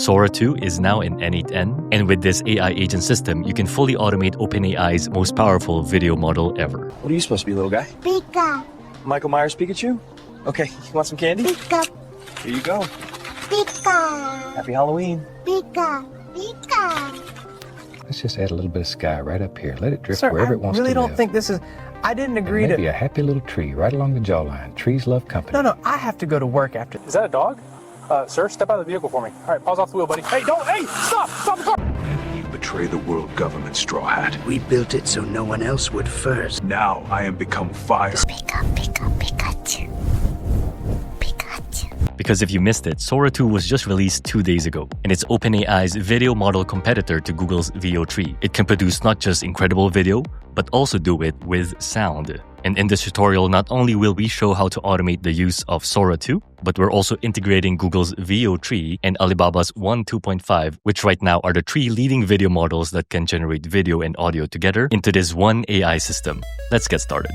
Sora2 is now in n8n, and with this AI agent system, you can fully automate OpenAI's most powerful video model ever. What are you supposed to be, little guy? Pika. Michael Myers Pikachu? Okay, you want some candy? Pika. Here you go. Pika. Happy Halloween. Pika. Pika. Let's just add a little bit of sky right up here. Let it drift Sir, wherever it wants to I really live. don't think this is... I didn't agree And maybe to... a happy little tree right along the jawline. Trees love company. No, I have to go to work after... Is that a dog? Sir, step out of the vehicle for me. All right, pause off the wheel, buddy. Hey, stop the car! You betray the world government, Straw Hat. We built it so no one else would first. Now I am become fire. Pika. Pika. Pikachu. Pikachu. Because if you missed it, Sora2 was just released 2 days ago, and it's OpenAI's video model competitor to Google's Veo3. It can produce not just incredible video, but also do it with sound. And in this tutorial, not only will we show how to automate the use of Sora2, but we're also integrating Google's Veo3 and Alibaba's Wan2.5, which right now are the 3 leading video models that can generate video and audio together into this one AI system. Let's get started.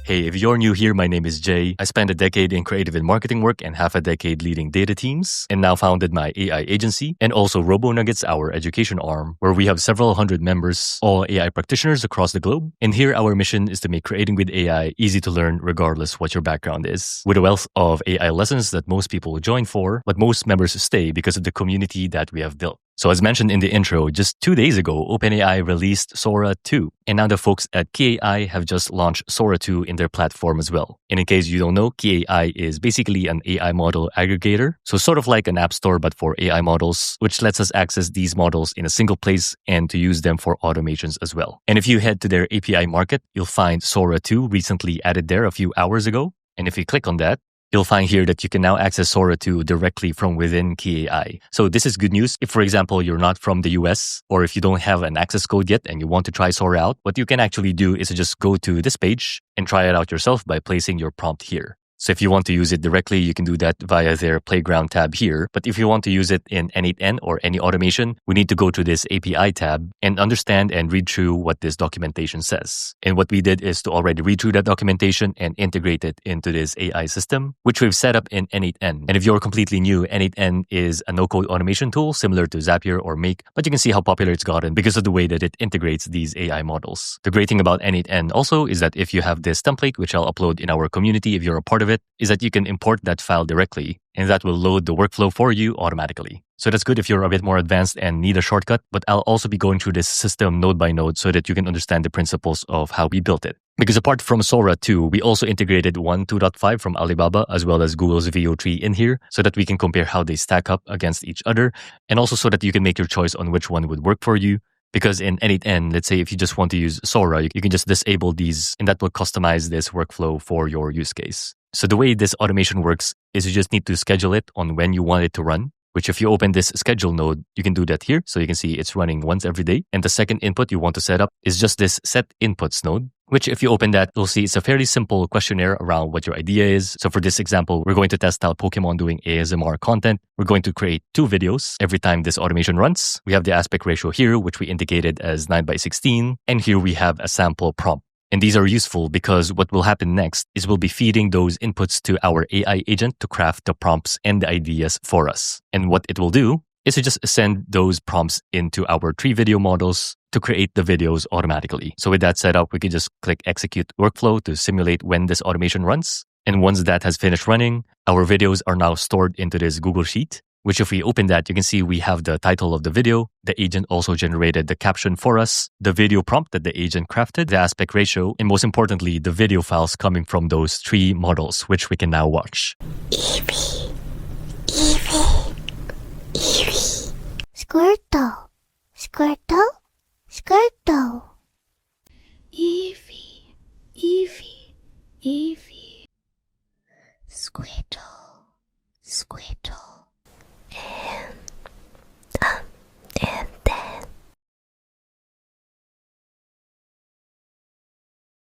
Hey, if you're new here, my name is Jay. I spent a decade in creative and marketing work and half a decade leading data teams, and now founded my AI agency and also RoboNuggets, our education arm, where we have several hundred members, all AI practitioners across the globe. And here, our mission is to make creating with AI easy to learn regardless what your background is. With a wealth of AI lessons that most people join for, but most members stay because of the community that we have built. So as mentioned in the intro, just 2 days ago, OpenAI released Sora2. And now the folks at KAI have just launched Sora2 in their platform as well. And in case you don't know, KAI is basically an AI model aggregator. So sort of like an app store, but for AI models, which lets us access these models in a single place and to use them for automations as well. And if you head to their API market, you'll find Sora2 recently added there a few hours ago. And if you click on that, you'll find here that you can now access Sora2 directly from within KAI. So this is good news. If, for example, you're not from the US, or if you don't have an access code yet and you want to try Sora out, what you can actually do is to just go to this page and try it out yourself by placing your prompt here. So if you want to use it directly, you can do that via their Playground tab here. But if you want to use it in n8n or any automation, we need to go to this API tab and understand and read through what this documentation says. And what we did is to already read through that documentation and integrate it into this AI system, which we've set up in n8n. And if you're completely new, n8n is a no-code automation tool similar to Zapier or Make, but you can see how popular it's gotten because of the way that it integrates these AI models. The great thing about n8n also is that if you have this template, which I'll upload in our community if you're a part of it, is that you can import that file directly, and that will load the workflow for you automatically. So that's good if you're a bit more advanced and need a shortcut, but I'll also be going through this system node by node so that you can understand the principles of how we built it. Because apart from Sora2, we also integrated Wan2.5 from Alibaba as well as Google's Veo3 in here so that we can compare how they stack up against each other, and also so that you can make your choice on which one would work for you. Because in n8n, let's say if you just want to use Sora, you can just disable these and that will customize this workflow for your use case. So the way this automation works is you just need to schedule it on when you want it to run, which if you open this schedule node, you can do that here. So you can see it's running once every day. And the second input you want to set up is just this set inputs node, which if you open that, you'll see it's a fairly simple questionnaire around what your idea is. So for this example, we're going to test out Pokemon doing ASMR content. We're going to create 2 videos every time this automation runs. We have the aspect ratio here, which we indicated as 9:16. And here we have a sample prompt. And these are useful because what will happen next is we'll be feeding those inputs to our AI agent to craft the prompts and the ideas for us. And what it will do is to just send those prompts into our 3 video models to create the videos automatically. So with that set up, we can just click execute workflow to simulate when this automation runs. And once that has finished running, our videos are now stored into this Google Sheet, which if we open that, you can see we have the title of the video. The agent also generated the caption for us, the video prompt that the agent crafted, the aspect ratio, and most importantly, the video files coming from those 3 models, which we can now watch. Eevee. Eevee. Eevee. Squirtle. Squirtle. Squirtle. Eevee. Eevee. Eevee. Squirtle. Squirtle. And then.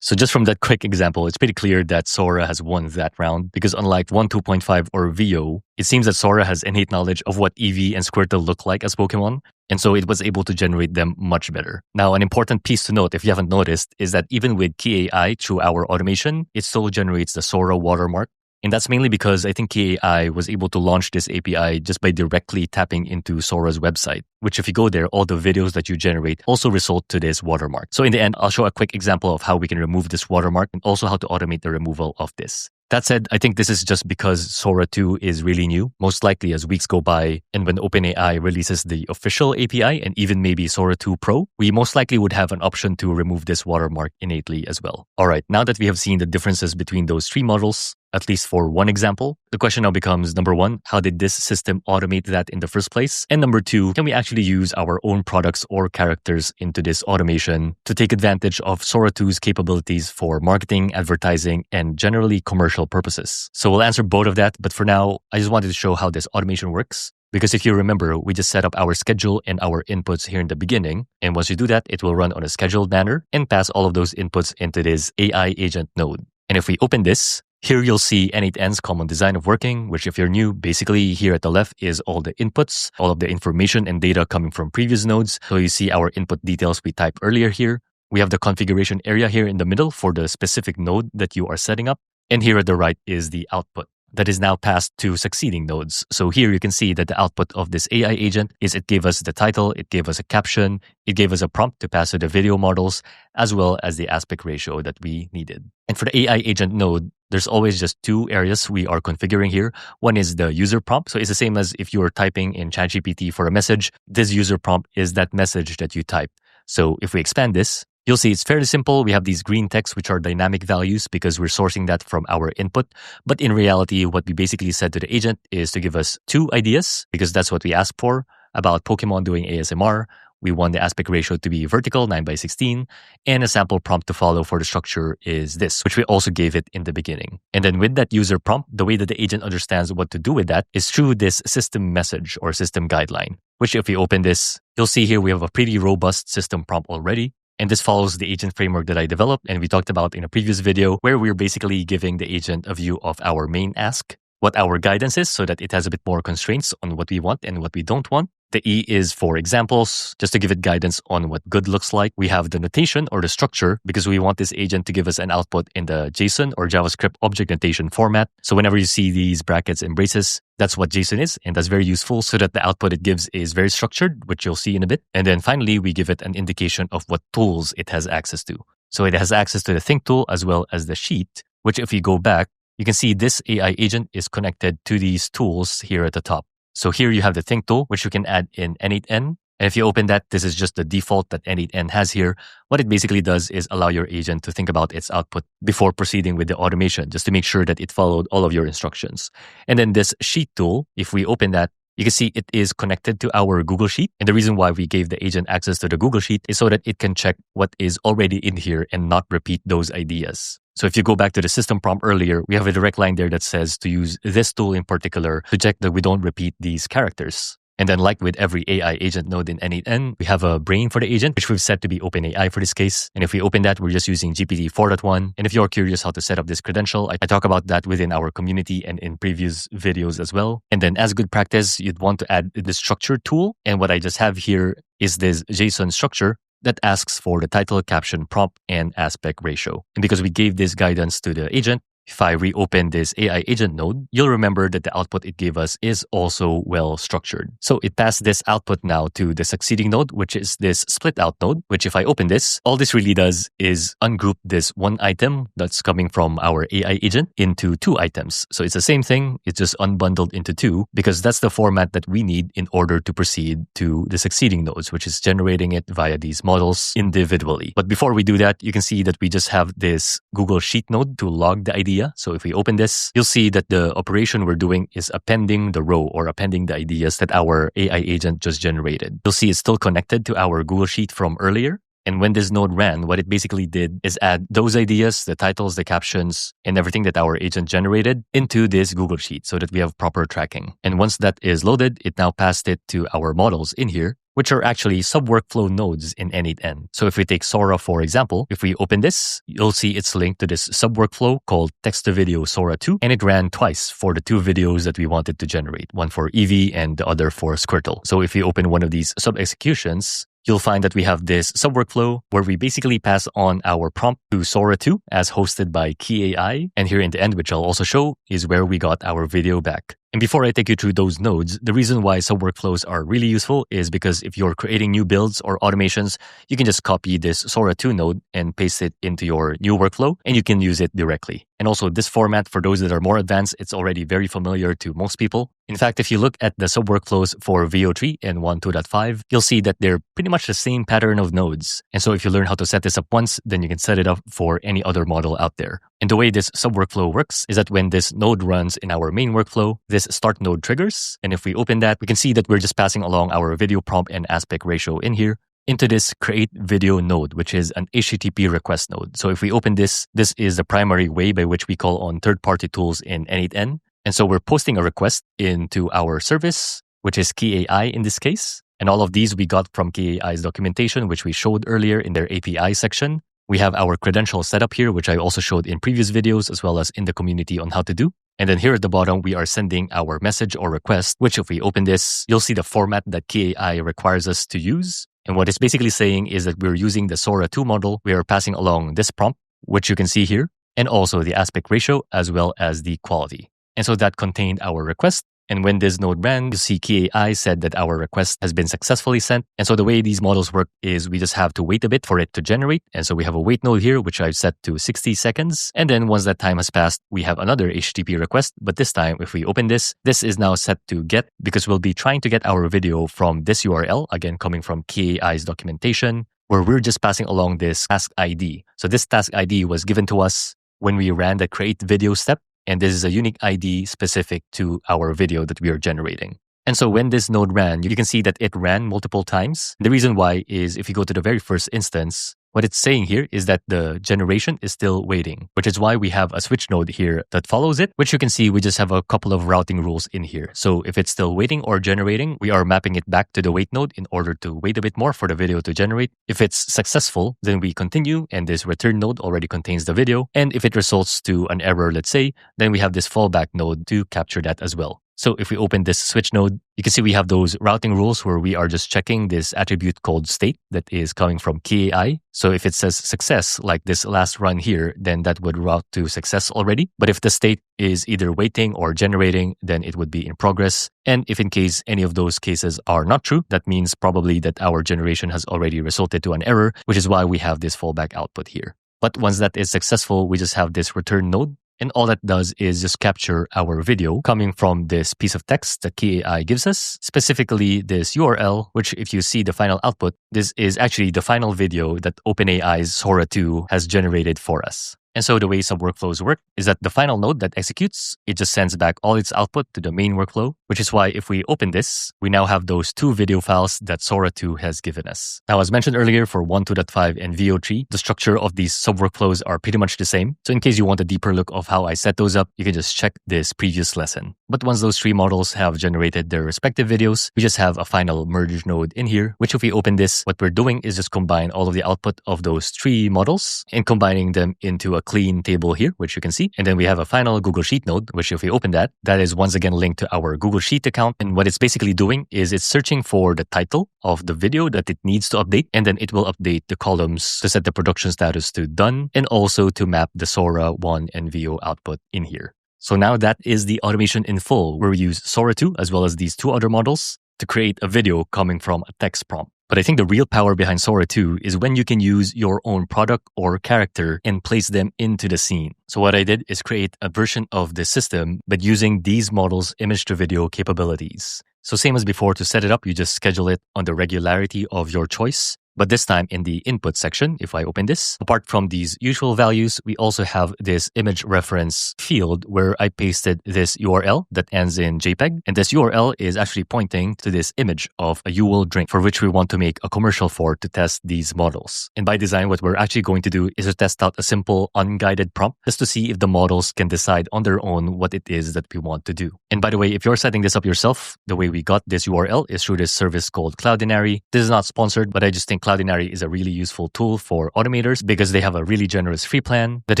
So just from that quick example, it's pretty clear that Sora has won that round because unlike Wan2.5 or Veo, it seems that Sora has innate knowledge of what Eevee and Squirtle look like as Pokemon, and so it was able to generate them much better. Now, an important piece to note, if you haven't noticed, is that even with KAI through our automation, it still generates the Sora watermark, And that's mainly because I think KAI was able to launch this API just by directly tapping into Sora's website, which if you go there, all the videos that you generate also result to this watermark. So in the end, I'll show a quick example of how we can remove this watermark and also how to automate the removal of this. That said, I think this is just because Sora2 is really new. Most likely as weeks go by and when OpenAI releases the official API and even maybe Sora2 Pro, we most likely would have an option to remove this watermark innately as well. Alright, now that we have seen the differences between those three models, at least for one example, the question now becomes, number one, how did this system automate that in the first place? And number two, can we actually use our own products or characters into this automation to take advantage of Sora2's capabilities for marketing, advertising, and generally commercial purposes? So we'll answer both of that, but for now, I just wanted to show how this automation works. Because if you remember, we just set up our schedule and our inputs here in the beginning. And once you do that, it will run on a scheduled manner and pass all of those inputs into this AI agent node. And if we open this, here you'll see n8n's common design of working, which if you're new, basically here at the left is all the inputs, all of the information and data coming from previous nodes. So you see our input details we typed earlier here. We have the configuration area here in the middle for the specific node that you are setting up. And here at the right is the output that is now passed to succeeding nodes. So here you can see that the output of this AI agent is it gave us the title, it gave us a caption, it gave us a prompt to pass to the video models, as well as the aspect ratio that we needed. And for the AI agent node, there's always just two areas we are configuring here. One is the user prompt. So it's the same as if you were typing in ChatGPT for a message. This user prompt is that message that you type. So if we expand this, you'll see it's fairly simple. We have these green text, which are dynamic values because we're sourcing that from our input. But in reality, what we basically said to the agent is to give us two ideas because that's what we asked for about Pokemon doing ASMR. We want the aspect ratio to be vertical, 9:16, and a sample prompt to follow for the structure is this, which we also gave it in the beginning. And then with that user prompt, the way that the agent understands what to do with that is through this system message or system guideline, which if we open this, you'll see here we have a pretty robust system prompt already. And this follows the agent framework that I developed and we talked about in a previous video where we're basically giving the agent a view of our main ask, what our guidance is so that it has a bit more constraints on what we want and what we don't want. The E is for examples, just to give it guidance on what good looks like. We have the notation or the structure because we want this agent to give us an output in the JSON or JavaScript object notation format. So whenever you see these brackets and braces, that's what JSON is. And that's very useful so that the output it gives is very structured, which you'll see in a bit. And then finally, we give it an indication of what tools it has access to. So it has access to the think tool as well as the sheet, which if you go back, you can see this AI agent is connected to these tools here at the top. So here you have the think tool, which you can add in n8n. And if you open that, this is just the default that n8n has here. What it basically does is allow your agent to think about its output before proceeding with the automation, just to make sure that it followed all of your instructions. And then this sheet tool, if we open that, you can see it is connected to our Google Sheet. And the reason why we gave the agent access to the Google Sheet is so that it can check what is already in here and not repeat those ideas. So if you go back to the system prompt earlier, we have a direct line there that says to use this tool in particular to check that we don't repeat these characters. And then like with every AI agent node in n8n, we have a brain for the agent, which we've set to be OpenAI for this case. And if we open that, we're just using GPT 4.1. And if you're curious how to set up this credential, I talk about that within our community and in previous videos as well. And then as good practice, you'd want to add the structure tool. And what I just have here is this JSON structure that asks for the title, caption, prompt, and aspect ratio. And because we gave this guidance to the agent, if I reopen this AI agent node, you'll remember that the output it gave us is also well structured. So it passed this output now to the succeeding node, which is this split out node, which if I open this, all this really does is ungroup this one item that's coming from our AI agent into two items. So it's the same thing. It's just unbundled into two because that's the format that we need in order to proceed to the succeeding nodes, which is generating it via these models individually. But before we do that, you can see that we just have this Google Sheet node to log the idea. So if we open this, you'll see that the operation we're doing is appending the row or appending the ideas that our AI agent just generated. You'll see it's still connected to our Google Sheet from earlier. And when this node ran, what it basically did is add those ideas, the titles, the captions, and everything that our agent generated into this Google Sheet so that we have proper tracking. And once that is loaded, it now passed it to our models in here, which are actually sub-workflow nodes in n8n. So if we take Sora, for example, if we open this, you'll see it's linked to this sub-workflow called text-to-video Sora2, and it ran twice for the two videos that we wanted to generate, one for Eevee and the other for Squirtle. So if we open one of these sub-executions, you'll find that we have this sub-workflow where we basically pass on our prompt to Sora2 as hosted by Key AI. And here in the end, which I'll also show, is where we got our video back. And before I take you through those nodes, the reason why sub-workflows are really useful is because if you're creating new builds or automations, you can just copy this Sora2 node and paste it into your new workflow, and you can use it directly. And also this format, for those that are more advanced, it's already very familiar to most people. In fact, if you look at the sub-workflows for Veo3 and Wan2.5, you'll see that they're pretty much the same pattern of nodes. And so if you learn how to set this up once, then you can set it up for any other model out there. And the way this sub-workflow works is that when this node runs in our main workflow, this start node triggers. And if we open that, we can see that we're just passing along our video prompt and aspect ratio in here into this create video node, which is an HTTP request node. So if we open this, this is the primary way by which we call on third-party tools in n8n. And so we're posting a request into our service, which is Key AI in this case. And all of these we got from Key AI's documentation, which we showed earlier in their API section. We have our credential setup here, which I also showed in previous videos, as well as in the community on how to do. And then here at the bottom, we are sending our message or request, which if we open this, you'll see the format that Key AI requires us to use. And what it's basically saying is that we're using the Sora2 model. We are passing along this prompt, which you can see here, and also the aspect ratio, as well as the quality. And so that contained our request. And when this node ran, you see Key AI said that our request has been successfully sent. And so the way these models work is we just have to wait a bit for it to generate. And so we have a wait node here, which I've set to 60 seconds. And then once that time has passed, we have another HTTP request. But this time, if we open this, this is now set to get, because we'll be trying to get our video from this URL, again, coming from Key AI's documentation, where we're just passing along this task ID. So this task ID was given to us when we ran the create video step. And this is a unique ID specific to our video that we are generating. And so when this node ran, you can see that it ran multiple times. The reason why is if you go to the very first instance, what it's saying here is that the generation is still waiting, which is why we have a switch node here that follows it, which you can see we just have a couple of routing rules in here. So if it's still waiting or generating, we are mapping it back to the wait node in order to wait a bit more for the video to generate. If it's successful, then we continue, and this return node already contains the video. And if it results to an error, let's say, then we have this fallback node to capture that as well. So if we open this switch node, you can see we have those routing rules where we are just checking this attribute called state that is coming from Key AI. So if it says success, like this last run here, then that would route to success already. But if the state is either waiting or generating, then it would be in progress. And if in case any of those cases are not true, that means probably that our generation has already resulted to an error, which is why we have this fallback output here. But once that is successful, we just have this return node. And all that does is just capture our video coming from this piece of text that Key AI gives us, specifically this URL, which if you see the final output, this is actually the final video that OpenAI's Sora2 has generated for us. And so the way some workflows work is that the final node that executes, it just sends back all its output to the main workflow, which is why if we open this, we now have those two video files that Sora2 has given us. Now, as mentioned earlier, for Wan2.5 and Veo3, the structure of these sub-workflows are pretty much the same. So in case you want a deeper look of how I set those up, you can just check this previous lesson. But once those three models have generated their respective videos, we just have a final merge node in here, which if we open this, what we're doing is just combine all of the output of those three models and combining them into a clean table here, which you can see. And then we have a final Google Sheet node, which if we open that, that is once again linked to our Google Sheet account. And what it's basically doing is it's searching for the title of the video that it needs to update. And then it will update the columns to set the production status to done and also to map the Sora 1 and Veo output in here. So now that is the automation in full, where we use Sora2 as well as these two other models to create a video coming from a text prompt. But I think the real power behind Sora2 is when you can use your own product or character and place them into the scene. So what I did is create a version of this system, but using these models' image-to-video capabilities. So same as before, to set it up, you just schedule it on the regularity of your choice. But this time in the input section, if I open this, apart from these usual values, we also have this image reference field where I pasted this URL that ends in JPEG. And this URL is actually pointing to this image of a Yule drink for which we want to make a commercial for to test these models. And by design, what we're actually going to do is to test out a simple unguided prompt just to see if the models can decide on their own what it is that we want to do. And by the way, if you're setting this up yourself, the way we got this URL is through this service called Cloudinary. This is not sponsored, but I just think Cloudinary is a really useful tool for automators because they have a really generous free plan that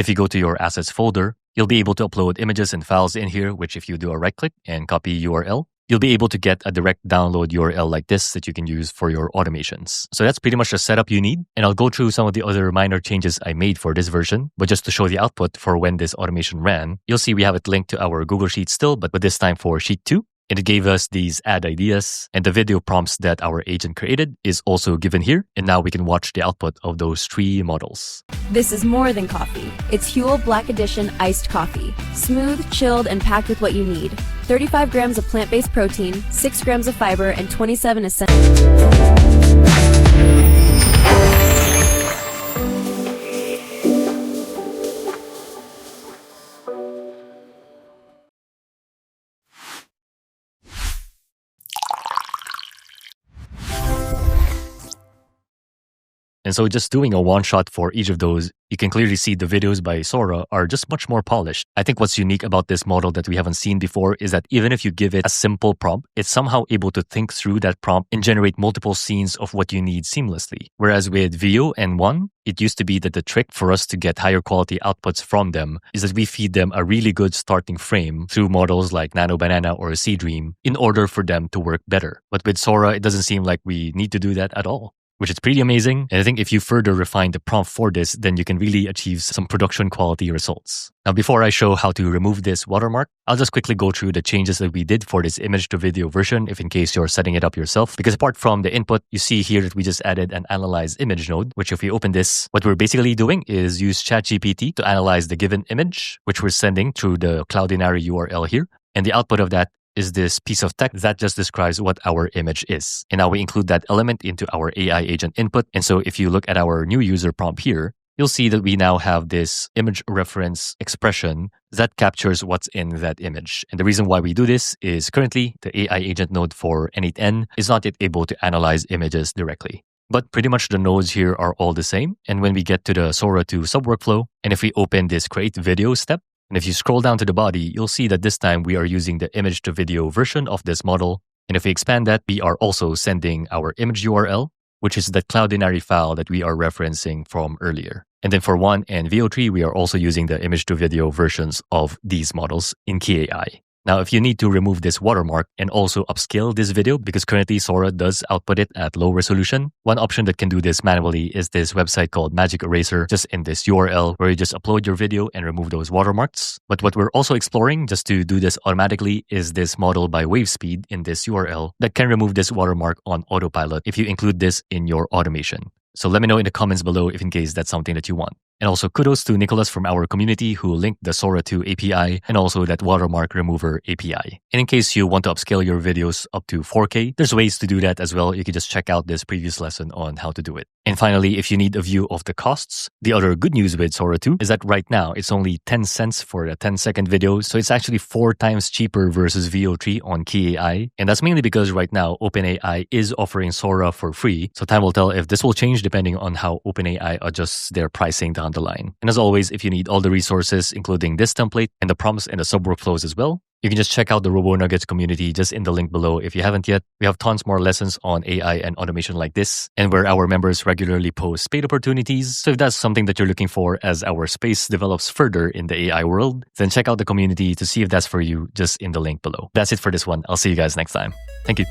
if you go to your assets folder, you'll be able to upload images and files in here, which if you do a right click and copy URL, you'll be able to get a direct download URL like this that you can use for your automations. So that's pretty much the setup you need. And I'll go through some of the other minor changes I made for this version. But just to show the output for when this automation ran, you'll see we have it linked to our Google Sheet still, but this time for Sheet 2. And it gave us these ad ideas, and the video prompts that our agent created is also given here. And now we can watch the output of those 3 models. This is more than coffee. It's Huel Black Edition iced coffee. Smooth, chilled, and packed with what you need. 35 grams of plant-based protein, 6 grams of fiber, and 27 essential. And so just doing a one-shot for each of those, you can clearly see the videos by Sora are just much more polished. I think what's unique about this model that we haven't seen before is that even if you give it a simple prompt, it's somehow able to think through that prompt and generate multiple scenes of what you need seamlessly. Whereas with Veo and Wan, it used to be that the trick for us to get higher quality outputs from them is that we feed them a really good starting frame through models like Nano Banana or Seedream in order for them to work better. But with Sora, it doesn't seem like we need to do that at all, which is pretty amazing. And I think if you further refine the prompt for this, then you can really achieve some production quality results. Now, before I show how to remove this watermark, I'll just quickly go through the changes that we did for this image to video version, if in case you're setting it up yourself. Because apart from the input, you see here that we just added an analyze image node, which if we open this, what we're basically doing is use ChatGPT to analyze the given image, which we're sending through the Cloudinary URL here. And the output of that is this piece of text that just describes what our image is. And now we include that element into our AI agent input. And so if you look at our new user prompt here, you'll see that we now have this image reference expression that captures what's in that image. And the reason why we do this is currently the AI agent node for n8n is not yet able to analyze images directly. But pretty much the nodes here are all the same. And when we get to the Sora2 subworkflow, and if we open this create video step, and if you scroll down to the body, you'll see that this time we are using the image to video version of this model. And if we expand that, we are also sending our image URL, which is the Cloudinary file that we are referencing from earlier. And then for Wan and Veo3, we are also using the image to video versions of these models in KAI. Now, if you need to remove this watermark and also upscale this video, because currently Sora does output it at low resolution, one option that can do this manually is this website called Magic Eraser, just in this URL where you just upload your video and remove those watermarks. But what we're also exploring just to do this automatically is this model by WaveSpeed in this URL that can remove this watermark on autopilot if you include this in your automation. So let me know in the comments below if in case that's something that you want. And also kudos to Nicholas from our community who linked the Sora2 API and also that watermark remover API. And in case you want to upscale your videos up to 4K, there's ways to do that as well. You can just check out this previous lesson on how to do it. And finally, if you need a view of the costs, the other good news with Sora2 is that right now it's only 10 cents for a 10-second video. So it's actually 4 times cheaper versus Veo3 on KAI. And that's mainly because right now OpenAI is offering Sora for free. So time will tell if this will change depending on how OpenAI adjusts their pricing down the line. And as always, if you need all the resources, including this template and the prompts and the sub-workflows as well, you can just check out the RoboNuggets community just in the link below if you haven't yet. We have tons more lessons on AI and automation like this, and where our members regularly post paid opportunities. So if that's something that you're looking for as our space develops further in the AI world, then check out the community to see if that's for you just in the link below. That's it for this one. I'll see you guys next time. Thank you.